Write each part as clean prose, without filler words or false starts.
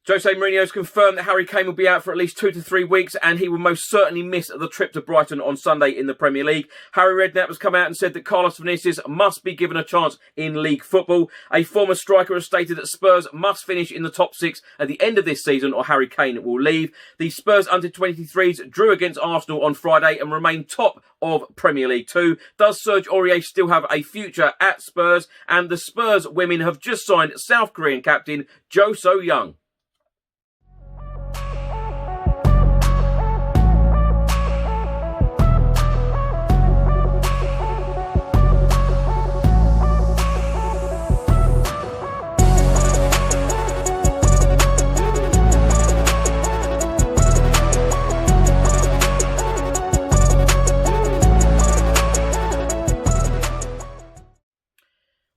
Jose Mourinho has confirmed that Harry Kane will be out for at least 2 to 3 weeks, and he will most certainly miss the trip to Brighton on Sunday in the Premier League. Harry Redknapp has come out and said that Carlos Vinicius must be given a chance in league football. A former striker has stated that Spurs must finish in the top 6 at the end of this season or Harry Kane will leave. The Spurs under-23s drew against Arsenal on Friday and remain top of Premier League 2. Does Serge Aurier still have a future at Spurs? And the Spurs women have just signed South Korean captain So-hyun.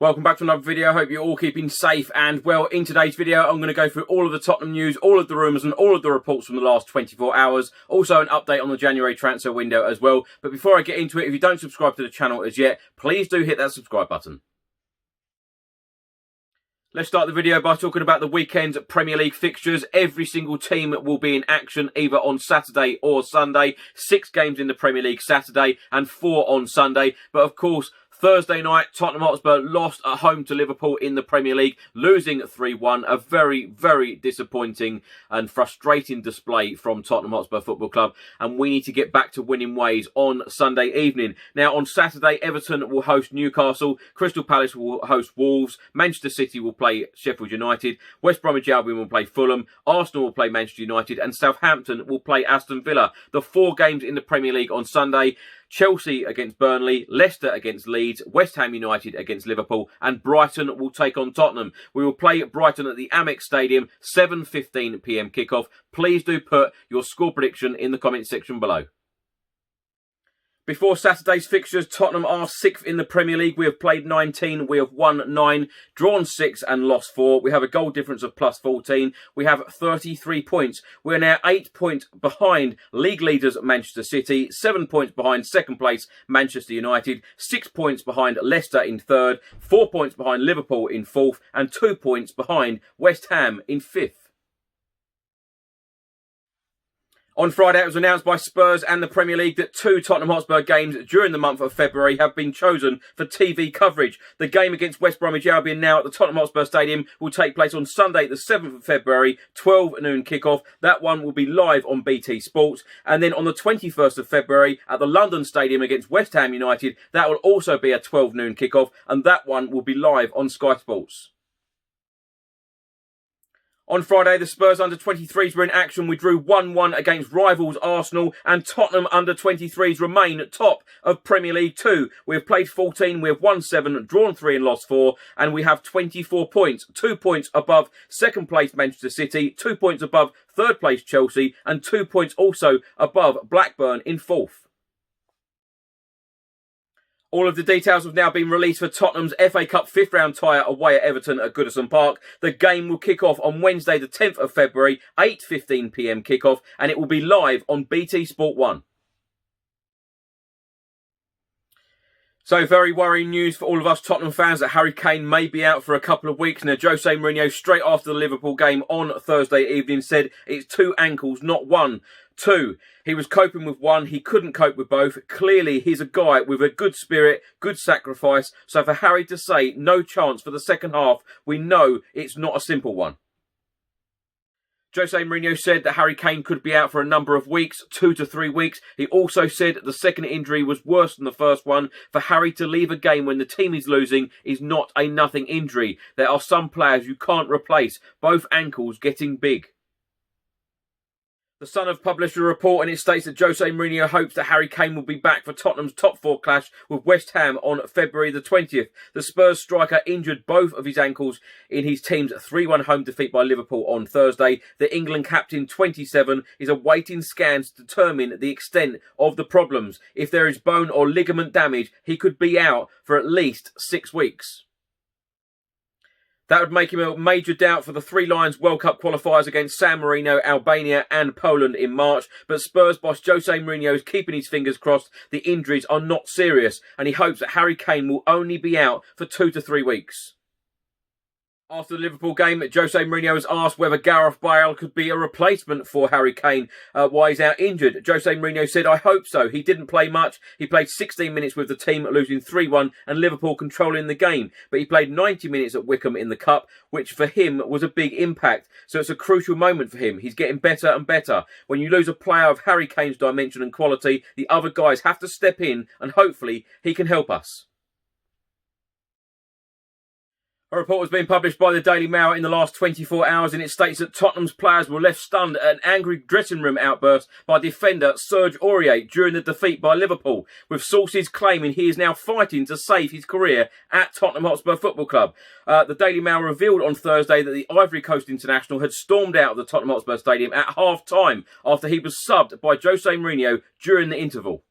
Welcome back to another video. I hope you're all keeping safe and well. In today's video, I'm going to go through all of the Tottenham news, all of the rumours and all of the reports from the last 24 hours. Also an update on the January transfer window as well. But before I get into it, if you don't subscribe to the channel as yet, please do hit that subscribe button. Let's start the video by talking about the weekend's Premier League fixtures. Every single team will be in action either on Saturday or Sunday. 6 games in the Premier League Saturday and 4 on Sunday. But of course, Thursday night, Tottenham Hotspur lost at home to Liverpool in the Premier League, losing 3-1. A very, very disappointing and frustrating display from Tottenham Hotspur Football Club. And we need to get back to winning ways on Sunday evening. Now, on Saturday, Everton will host Newcastle. Crystal Palace will host Wolves. Manchester City will play Sheffield United. West Bromwich Albion will play Fulham. Arsenal will play Manchester United. And Southampton will play Aston Villa. The 4 games in the Premier League on Sunday: Chelsea against Burnley, Leicester against Leeds, West Ham United against Liverpool, and Brighton will take on Tottenham. We will play Brighton at the Amex Stadium, 7:15 PM kickoff. Please do put your score prediction in the comment section below. Before Saturday's fixtures, Tottenham are 6th in the Premier League. We have played 19, we have won 9, drawn 6 and lost 4. We have a goal difference of plus 14. We have 33 points. We are now 8 points behind league leaders Manchester City, 7 points behind second place Manchester United, 6 points behind Leicester in 3rd, 4 points behind Liverpool in 4th, and 2 points behind West Ham in 5th. On Friday, it was announced by Spurs and the Premier League that 2 Tottenham Hotspur games during the month of February have been chosen for TV coverage. The game against West Bromwich Albion now at the Tottenham Hotspur Stadium will take place on Sunday, the 7th of February, 12 noon kickoff. That one will be live on BT Sports. And then on the 21st of February at the London Stadium against West Ham United, that will also be a 12 noon kickoff, and that one will be live on Sky Sports. On Friday, the Spurs under-23s were in action. We drew 1-1 against rivals Arsenal, and Tottenham under-23s remain top of Premier League 2. We have played 14, we have won 7, drawn 3 and lost 4, and we have 24 points. 2 points above second place Manchester City, 2 points above third place Chelsea, and 2 points also above Blackburn in 4th. All of the details have now been released for Tottenham's FA Cup 5th round tie away at Everton at Goodison Park. The game will kick off on Wednesday the 10th of February, 8:15 PM kickoff, and it will be live on BT Sport 1. So very worrying news for all of us Tottenham fans that Harry Kane may be out for a couple of weeks. Now, Jose Mourinho, straight after the Liverpool game on Thursday evening, said it's 2 ankles, not 1. 2. He was coping with 1. He couldn't cope with both. Clearly, he's a guy with a good spirit, good sacrifice. So for Harry to say no chance for the second half, we know it's not a simple one. Jose Mourinho said that Harry Kane could be out for a number of weeks, 2 to 3 weeks. He also said that the second injury was worse than the first one. For Harry to leave a game when the team is losing is not a nothing injury. There are some players you can't replace. Both ankles getting big. The Sun have published a report and it states that Jose Mourinho hopes that Harry Kane will be back for Tottenham's top 4 clash with West Ham on February the 20th. The Spurs striker injured both of his ankles in his team's 3-1 home defeat by Liverpool on Thursday. The England captain, 27, is awaiting scans to determine the extent of the problems. If there is bone or ligament damage, he could be out for at least 6 weeks. That would make him a major doubt for the Three Lions World Cup qualifiers against San Marino, Albania and Poland in March. But Spurs boss Jose Mourinho is keeping his fingers crossed the injuries are not serious, and he hopes that Harry Kane will only be out for 2 to 3 weeks. After the Liverpool game, Jose Mourinho was asked whether Gareth Bale could be a replacement for Harry Kane while he's out injured. Jose Mourinho said, "I hope so. He didn't play much. He played 16 minutes with the team, losing 3-1 and Liverpool controlling the game. But he played 90 minutes at Wickham in the Cup, which for him was a big impact. So it's a crucial moment for him. He's getting better and better. When you lose a player of Harry Kane's dimension and quality, the other guys have to step in and hopefully he can help us." A report has been published by the Daily Mail in the last 24 hours and it states that Tottenham's players were left stunned at an angry dressing room outburst by defender Serge Aurier during the defeat by Liverpool, with sources claiming he is now fighting to save his career at Tottenham Hotspur Football Club. The Daily Mail revealed on Thursday that the Ivory Coast international had stormed out of the Tottenham Hotspur Stadium at half-time after he was subbed by Jose Mourinho during the interval.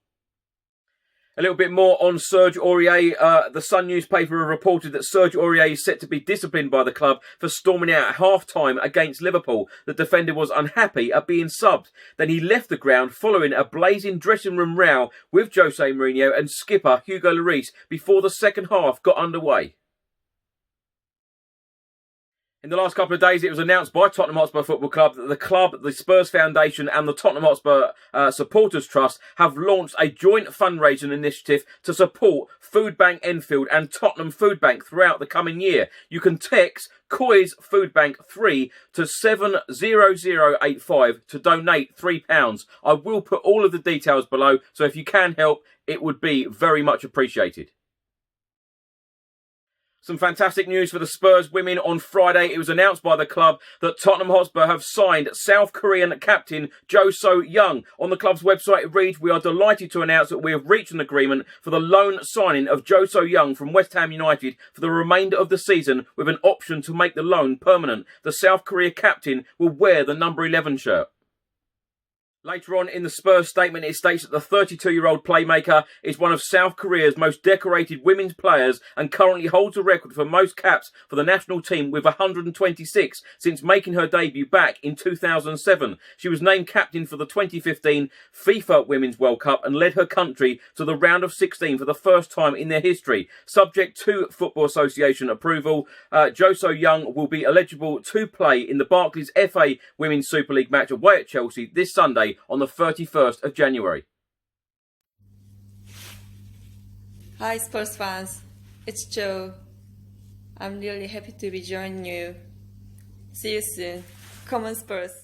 A little bit more on Serge Aurier. The Sun newspaper have reported that Serge Aurier is set to be disciplined by the club for storming out at half-time against Liverpool. The defender was unhappy at being subbed. Then he left the ground following a blazing dressing room row with Jose Mourinho and skipper Hugo Lloris before the second half got underway. In the last couple of days, it was announced by Tottenham Hotspur Football Club that the club, the Spurs Foundation and the Tottenham Hotspur Supporters Trust have launched a joint fundraising initiative to support Food Bank Enfield and Tottenham Food Bank throughout the coming year. You can text COIS Food Bank 3 to 70085 to donate £3. I will put all of the details below, so if you can help, it would be very much appreciated. Some fantastic news for the Spurs women on Friday. It was announced by the club that Tottenham Hotspur have signed South Korean captain So-hyun. On the club's website it reads, "We are delighted to announce that we have reached an agreement for the loan signing of So-hyun from West Ham United for the remainder of the season with an option to make the loan permanent. The South Korea captain will wear the number 11 shirt." Later on in the Spurs statement, it states that the 32-year-old playmaker is one of South Korea's most decorated women's players and currently holds the record for most caps for the national team with 126 since making her debut back in 2007. She was named captain for the 2015 FIFA Women's World Cup and led her country to the round of 16 for the first time in their history. Subject to Football Association approval, So-hyun will be eligible to play in the Barclays FA Women's Super League match away at Chelsea this Sunday on the 31st of January. Hi Spurs fans, it's Joe. I'm really happy to be joining you. See you soon. Come on Spurs.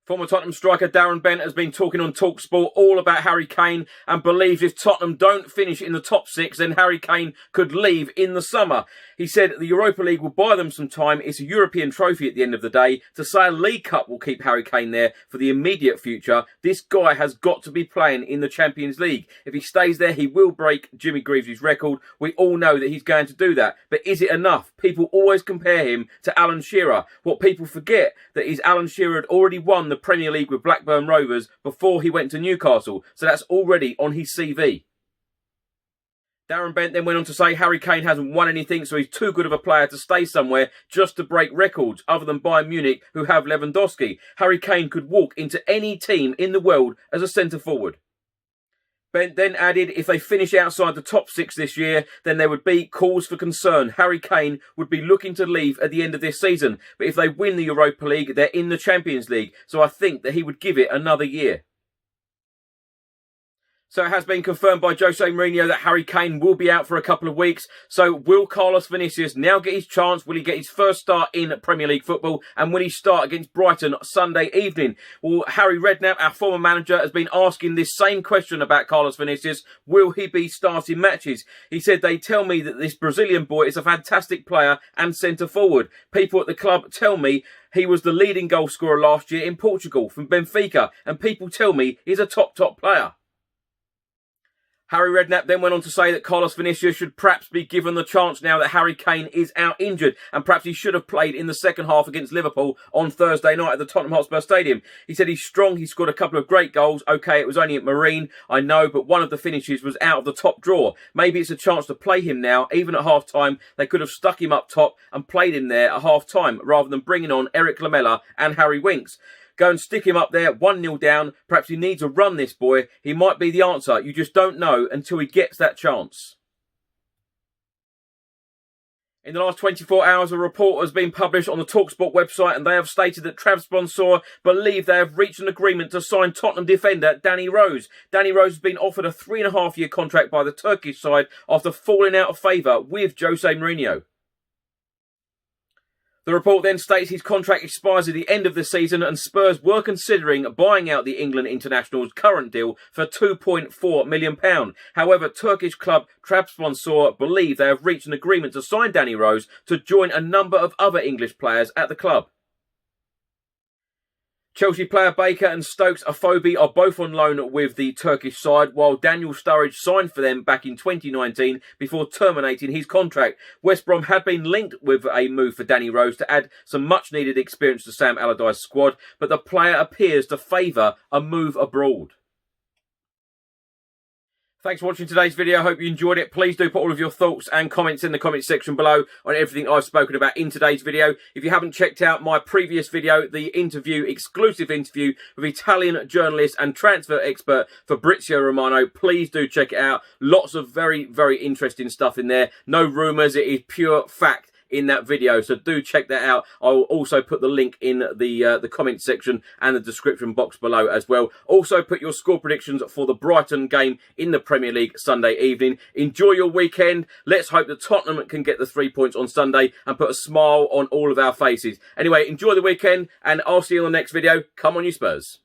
Former Tottenham striker Darren Bent has been talking on TalkSport all about Harry Kane and believes if Tottenham don't finish in the top 6, then Harry Kane could leave in the summer. He said the Europa League will buy them some time. It's a European trophy at the end of the day. To say a League Cup will keep Harry Kane there for the immediate future, this guy has got to be playing in the Champions League. If he stays there, he will break Jimmy Greaves' record. We all know that he's going to do that. But is it enough? People always compare him to Alan Shearer. What people forget that is Alan Shearer had already won the Premier League with Blackburn Rovers before he went to Newcastle, so that's already on his CV. Darren Bent then went on to say Harry Kane hasn't won anything, so he's too good of a player to stay somewhere just to break records other than Bayern Munich, who have Lewandowski. Harry Kane could walk into any team in the world as a centre-forward. Bent then added, if they finish outside the top 6 this year, then there would be cause for concern. Harry Kane would be looking to leave at the end of this season. But if they win the Europa League, they're in the Champions League. So I think that he would give it another year. So it has been confirmed by Jose Mourinho that Harry Kane will be out for a couple of weeks. So will Carlos Vinicius now get his chance? Will he get his first start in Premier League football? And will he start against Brighton Sunday evening? Well, Harry Redknapp, our former manager, has been asking this same question about Carlos Vinicius. Will he be starting matches? He said, they tell me that this Brazilian boy is a fantastic player and centre forward. People at the club tell me he was the leading goal scorer last year in Portugal from Benfica. And people tell me he's a top player. Harry Redknapp then went on to say that Carlos Vinicius should perhaps be given the chance now that Harry Kane is out injured, and perhaps he should have played in the second half against Liverpool on Thursday night at the Tottenham Hotspur Stadium. He said he's strong, he scored a couple of great goals. Okay, it was only at Marine, I know, but one of the finishes was out of the top drawer. Maybe it's a chance to play him now, even at half-time. They could have stuck him up top and played him there at half-time, rather than bringing on Eric Lamela and Harry Winks. Go and stick him up there, 1-0 down. Perhaps he needs a run, this boy. He might be the answer. You just don't know until he gets that chance. In the last 24 hours, a report has been published on the TalkSport website, and they have stated that Trabzonspor believe they have reached an agreement to sign Tottenham defender Danny Rose. Danny Rose has been offered a 3.5-year contract by the Turkish side after falling out of favour with Jose Mourinho. The report then states his contract expires at the end of the season, and Spurs were considering buying out the England international's current deal for £2.4 million. However, Turkish club Trabzonspor believe they have reached an agreement to sign Danny Rose to join a number of other English players at the club. Chelsea player Baker and Stokes Afobe are both on loan with the Turkish side, while Daniel Sturridge signed for them back in 2019 before terminating his contract. West Brom had been linked with a move for Danny Rose to add some much-needed experience to Sam Allardyce's squad, but the player appears to favour a move abroad. Thanks for watching today's video. I hope you enjoyed it. Please do put all of your thoughts and comments in the comments section below on everything I've spoken about in today's video. If you haven't checked out my previous video, the exclusive interview with Italian journalist and transfer expert Fabrizio Romano, please do check it out. Lots of very, very interesting stuff in there. No rumours, it is pure fact in that video, so do check that out. I will also put the link in the comment section and the description box below as well. Also put your score predictions for the Brighton game in the Premier League Sunday evening. Enjoy your weekend. Let's hope that Tottenham can get the 3 points on Sunday and put a smile on all of our faces. Anyway, enjoy the weekend, and I'll see you on the next video. Come on, you Spurs.